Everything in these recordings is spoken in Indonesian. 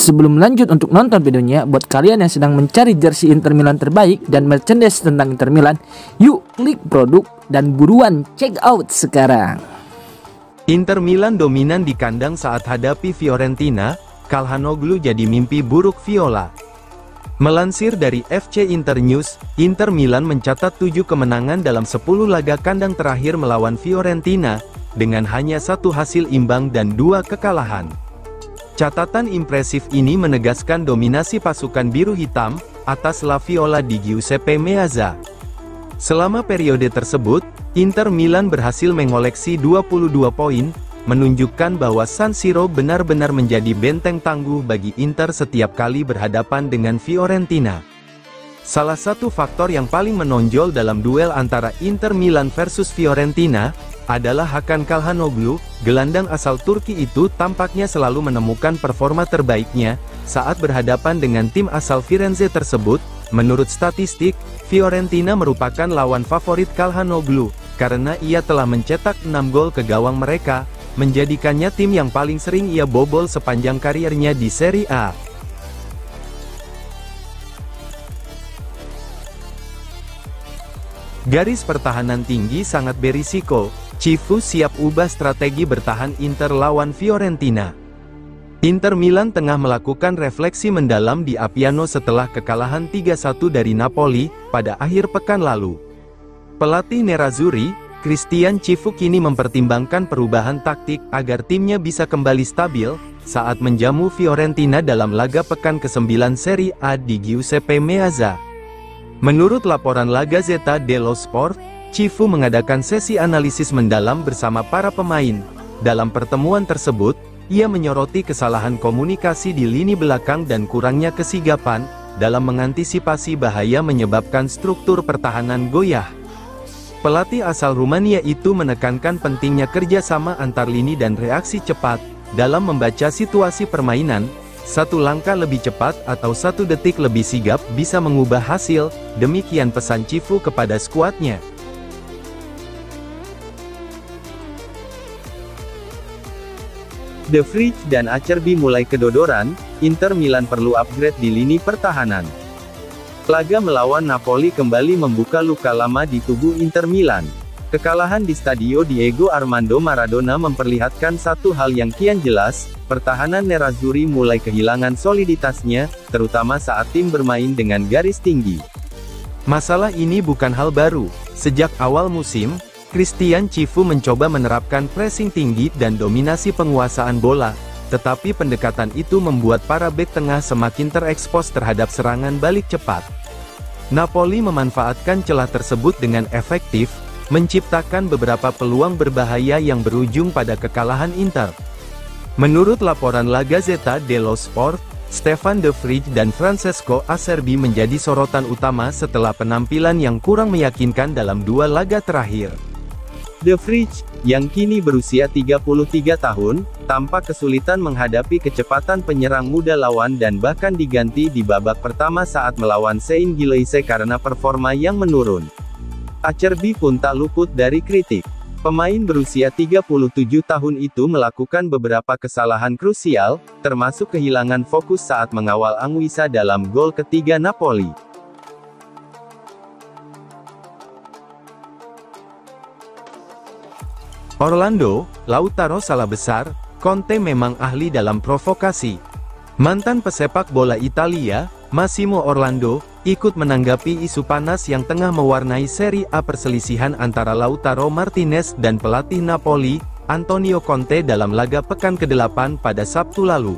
Sebelum lanjut untuk nonton videonya, buat kalian yang sedang mencari jersey Inter Milan terbaik dan merchandise tentang Inter Milan, yuk klik produk dan buruan check out sekarang. Inter Milan dominan di kandang saat hadapi Fiorentina. Calhanoglu jadi mimpi buruk Viola. Melansir dari FC Inter News, Inter Milan mencatat 7 kemenangan dalam 10 laga kandang terakhir melawan Fiorentina, dengan hanya 1 hasil imbang dan 2 kekalahan. Catatan impresif ini menegaskan dominasi pasukan biru hitam atas La Viola di Giuseppe Meazza. Selama periode tersebut, Inter Milan berhasil mengoleksi 22 poin, menunjukkan bahwa San Siro benar-benar menjadi benteng tangguh bagi Inter setiap kali berhadapan dengan Fiorentina. Salah satu faktor yang paling menonjol dalam duel antara Inter Milan versus Fiorentina adalah Hakan Calhanoglu. Gelandang asal Turki itu tampaknya selalu menemukan performa terbaiknya saat berhadapan dengan tim asal Firenze tersebut. Menurut statistik, Fiorentina merupakan lawan favorit Calhanoglu, karena ia telah mencetak 6 gol ke gawang mereka, menjadikannya tim yang paling sering ia bobol sepanjang kariernya di Serie A. Garis pertahanan tinggi sangat berisiko. Cifu siap ubah strategi bertahan Inter lawan Fiorentina. Inter Milan tengah melakukan refleksi mendalam di Appiano setelah kekalahan 3-1 dari Napoli pada akhir pekan lalu. Pelatih Nerazzurri, Christian Cifu kini mempertimbangkan perubahan taktik agar timnya bisa kembali stabil saat menjamu Fiorentina dalam laga pekan ke-9 Serie A di Giuseppe Meazza. Menurut laporan La Gazzetta dello Sport, Cifu mengadakan sesi analisis mendalam bersama para pemain. Dalam pertemuan tersebut, ia menyoroti kesalahan komunikasi di lini belakang dan kurangnya kesigapan dalam mengantisipasi bahaya menyebabkan struktur pertahanan goyah. Pelatih asal Rumania itu menekankan pentingnya kerjasama antar lini dan reaksi cepat dalam membaca situasi permainan. 1 langkah lebih cepat atau 1 detik lebih sigap bisa mengubah hasil, demikian pesan Cifu kepada skuadnya. De Vrij dan Acerbi mulai kedodoran. Inter Milan perlu upgrade di lini pertahanan. Laga melawan Napoli kembali membuka luka lama di tubuh Inter Milan. Kekalahan di Stadio Diego Armando Maradona memperlihatkan satu hal yang kian jelas, pertahanan Nerazzurri mulai kehilangan soliditasnya, terutama saat tim bermain dengan garis tinggi. Masalah ini bukan hal baru. Sejak awal musim, Christian Cifu mencoba menerapkan pressing tinggi dan dominasi penguasaan bola, tetapi pendekatan itu membuat para bek tengah semakin terekspos terhadap serangan balik cepat. Napoli memanfaatkan celah tersebut dengan efektif, menciptakan beberapa peluang berbahaya yang berujung pada kekalahan Inter. Menurut laporan La Gazzetta dello Sport, Stefan De Vrij dan Francesco Acerbi menjadi sorotan utama setelah penampilan yang kurang meyakinkan dalam 2 laga terakhir. De Vrij, yang kini berusia 33 tahun, tampak kesulitan menghadapi kecepatan penyerang muda lawan dan bahkan diganti di babak pertama saat melawan Saint Gilloise karena performa yang menurun. Acerbi pun tak luput dari kritik. Pemain berusia 37 tahun itu melakukan beberapa kesalahan krusial, termasuk kehilangan fokus saat mengawal Anguissa dalam gol ketiga Napoli. Orlando, Lautaro salah besar. Conte memang ahli dalam provokasi. Mantan pesepak bola Italia, Massimo Orlando, ikut menanggapi isu panas yang tengah mewarnai Serie A perselisihan antara Lautaro Martinez dan pelatih Napoli, Antonio Conte dalam laga pekan ke-8 pada Sabtu lalu.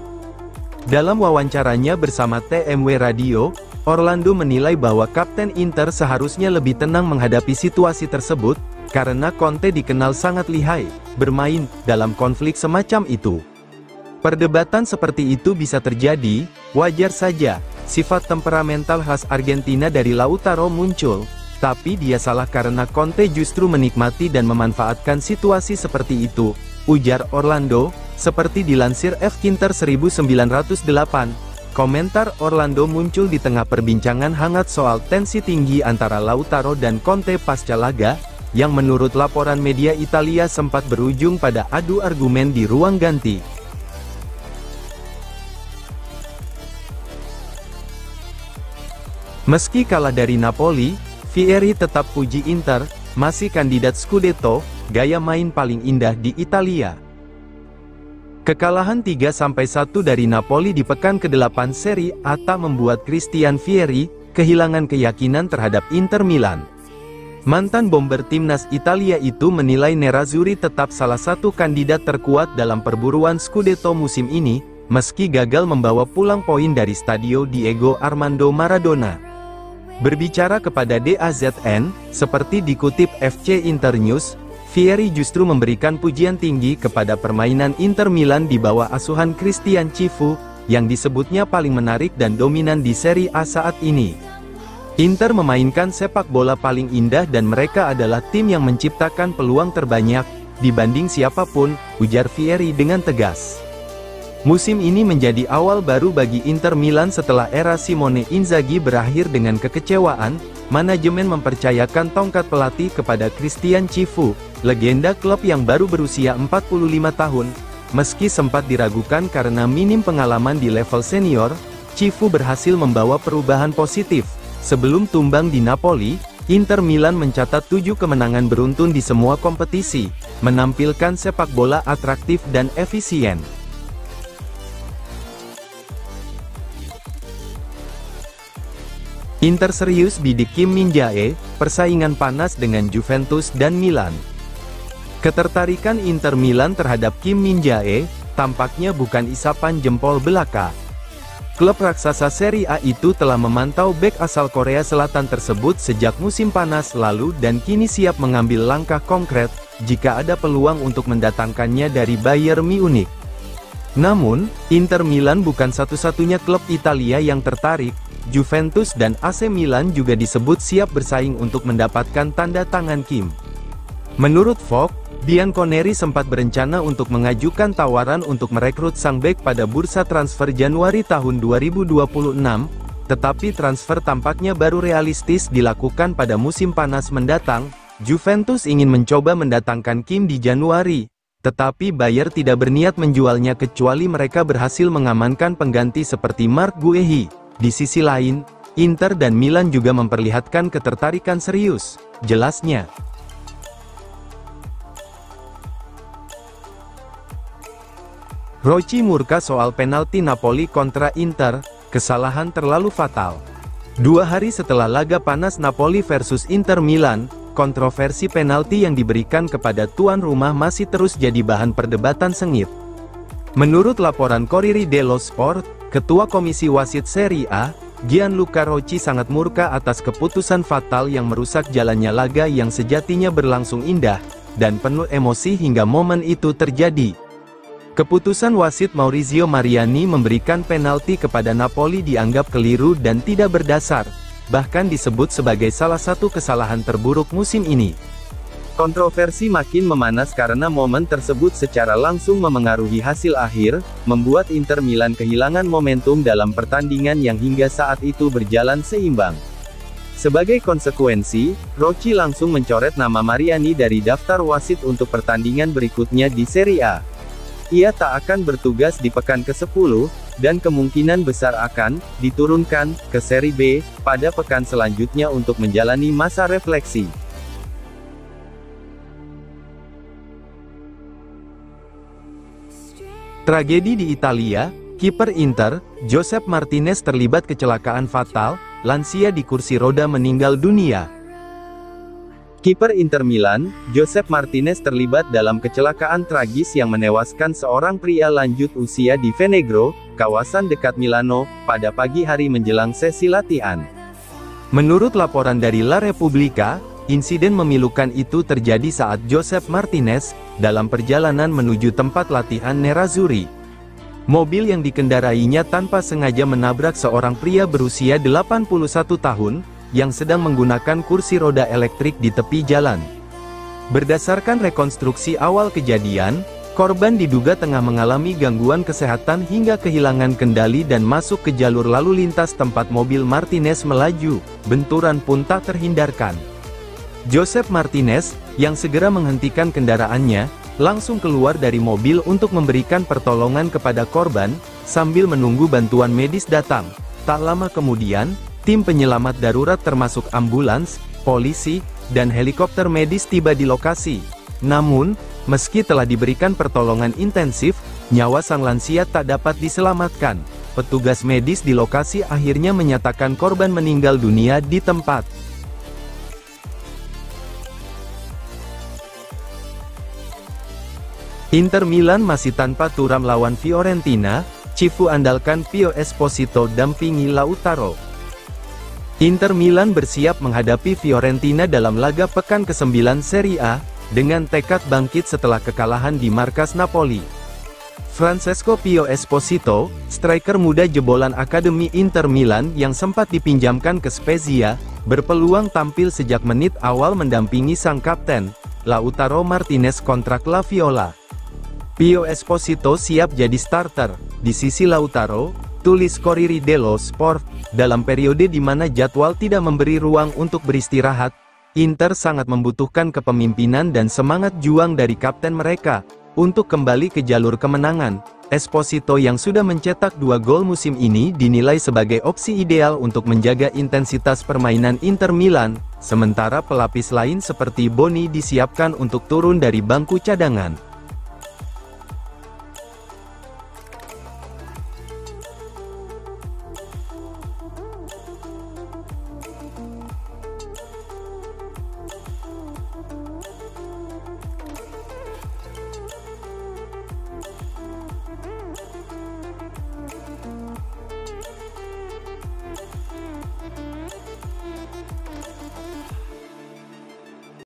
Dalam wawancaranya bersama TMW Radio, Orlando menilai bahwa Kapten Inter seharusnya lebih tenang menghadapi situasi tersebut, karena Conte dikenal sangat lihai bermain dalam konflik semacam itu. Perdebatan seperti itu bisa terjadi, wajar saja. Sifat temperamental khas Argentina dari Lautaro muncul, tapi dia salah karena Conte justru menikmati dan memanfaatkan situasi seperti itu, ujar Orlando, seperti dilansir Fkinter 1908. Komentar Orlando muncul di tengah perbincangan hangat soal tensi tinggi antara Lautaro dan Conte pasca laga, yang menurut laporan media Italia sempat berujung pada adu argumen di ruang ganti. Meski kalah dari Napoli, Vieri tetap puji Inter, masih kandidat Scudetto, gaya main paling indah di Italia. Kekalahan 3-1 dari Napoli di pekan ke-8 Serie A membuat Christian Vieri kehilangan keyakinan terhadap Inter Milan. Mantan bomber timnas Italia itu menilai Nerazzurri tetap salah satu kandidat terkuat dalam perburuan Scudetto musim ini, meski gagal membawa pulang poin dari Stadio Diego Armando Maradona. Berbicara kepada DAZN, seperti dikutip FC Internews, Vieri justru memberikan pujian tinggi kepada permainan Inter Milan di bawah asuhan Christian Cifu, yang disebutnya paling menarik dan dominan di Serie A saat ini. Inter memainkan sepak bola paling indah dan mereka adalah tim yang menciptakan peluang terbanyak, dibanding siapapun, ujar Vieri dengan tegas. Musim ini menjadi awal baru bagi Inter Milan setelah era Simone Inzaghi berakhir dengan kekecewaan. Manajemen mempercayakan tongkat pelatih kepada Christian Cifu, legenda klub yang baru berusia 45 tahun. Meski sempat diragukan karena minim pengalaman di level senior, Cifu berhasil membawa perubahan positif. Sebelum tumbang di Napoli, Inter Milan mencatat 7 kemenangan beruntun di semua kompetisi, menampilkan sepak bola atraktif dan efisien. Inter serius bidik Kim Min-jae, persaingan panas dengan Juventus dan Milan. Ketertarikan Inter Milan terhadap Kim Min-jae, tampaknya bukan isapan jempol belaka. Klub raksasa Serie A itu telah memantau bek asal Korea Selatan tersebut sejak musim panas lalu dan kini siap mengambil langkah konkret, jika ada peluang untuk mendatangkannya dari Bayern Munich. Namun, Inter Milan bukan satu-satunya klub Italia yang tertarik. Juventus dan AC Milan juga disebut siap bersaing untuk mendapatkan tanda tangan Kim. Menurut Vogue, Bianconeri sempat berencana untuk mengajukan tawaran untuk merekrut sang bek pada bursa transfer Januari tahun 2026, tetapi transfer tampaknya baru realistis dilakukan pada musim panas mendatang. Juventus ingin mencoba mendatangkan Kim di Januari, tetapi Bayer tidak berniat menjualnya kecuali mereka berhasil mengamankan pengganti seperti Marc Guehi. Di sisi lain, Inter dan Milan juga memperlihatkan ketertarikan serius, jelasnya. Rocci murka soal penalti Napoli kontra Inter, kesalahan terlalu fatal. 2 hari setelah laga panas Napoli versus Inter Milan, kontroversi penalti yang diberikan kepada tuan rumah masih terus jadi bahan perdebatan sengit. Menurut laporan Corriere dello Sport, Ketua Komisi Wasit Serie A, Gianluca Rocci sangat murka atas keputusan fatal yang merusak jalannya laga yang sejatinya berlangsung indah, dan penuh emosi hingga momen itu terjadi. Keputusan wasit Maurizio Mariani memberikan penalti kepada Napoli dianggap keliru dan tidak berdasar, bahkan disebut sebagai salah satu kesalahan terburuk musim ini. Kontroversi makin memanas karena momen tersebut secara langsung memengaruhi hasil akhir, membuat Inter Milan kehilangan momentum dalam pertandingan yang hingga saat itu berjalan seimbang. Sebagai konsekuensi, Rocci langsung mencoret nama Mariani dari daftar wasit untuk pertandingan berikutnya di Serie A. Ia tak akan bertugas di pekan ke-10, dan kemungkinan besar akan diturunkan ke Serie B pada pekan selanjutnya untuk menjalani masa refleksi. Tragedi di Italia, kiper Inter, Josep Martinez terlibat kecelakaan fatal, lansia di kursi roda meninggal dunia. Kiper Inter Milan, Josep Martinez terlibat dalam kecelakaan tragis yang menewaskan seorang pria lanjut usia di Venegro, kawasan dekat Milano, pada pagi hari menjelang sesi latihan. Menurut laporan dari La Repubblica, insiden memilukan itu terjadi saat Josep Martinez, dalam perjalanan menuju tempat latihan Nerazzurri. Mobil yang dikendarainya tanpa sengaja menabrak seorang pria berusia 81 tahun, yang sedang menggunakan kursi roda elektrik di tepi jalan. Berdasarkan rekonstruksi awal kejadian, korban diduga tengah mengalami gangguan kesehatan hingga kehilangan kendali dan masuk ke jalur lalu lintas tempat mobil Martinez melaju, benturan pun tak terhindarkan. Josep Martinez, yang segera menghentikan kendaraannya, langsung keluar dari mobil untuk memberikan pertolongan kepada korban, sambil menunggu bantuan medis datang. Tak lama kemudian, tim penyelamat darurat termasuk ambulans, polisi, dan helikopter medis tiba di lokasi. Namun, meski telah diberikan pertolongan intensif, nyawa sang lansia tak dapat diselamatkan. Petugas medis di lokasi akhirnya menyatakan korban meninggal dunia di tempat. Inter Milan masih tanpa Thuram lawan Fiorentina, Cifu andalkan Pio Esposito dampingi Lautaro. Inter Milan bersiap menghadapi Fiorentina dalam laga pekan ke-9 Serie A, dengan tekad bangkit setelah kekalahan di markas Napoli. Francesco Pio Esposito, striker muda jebolan Akademi Inter Milan yang sempat dipinjamkan ke Spezia, berpeluang tampil sejak menit awal mendampingi sang kapten, Lautaro Martinez kontrak La Viola. Pio Esposito siap jadi starter, di sisi Lautaro, tulis Corriere dello Sport, dalam periode di mana jadwal tidak memberi ruang untuk beristirahat, Inter sangat membutuhkan kepemimpinan dan semangat juang dari kapten mereka, untuk kembali ke jalur kemenangan. Esposito yang sudah mencetak 2 gol musim ini dinilai sebagai opsi ideal untuk menjaga intensitas permainan Inter Milan, sementara pelapis lain seperti Boni disiapkan untuk turun dari bangku cadangan.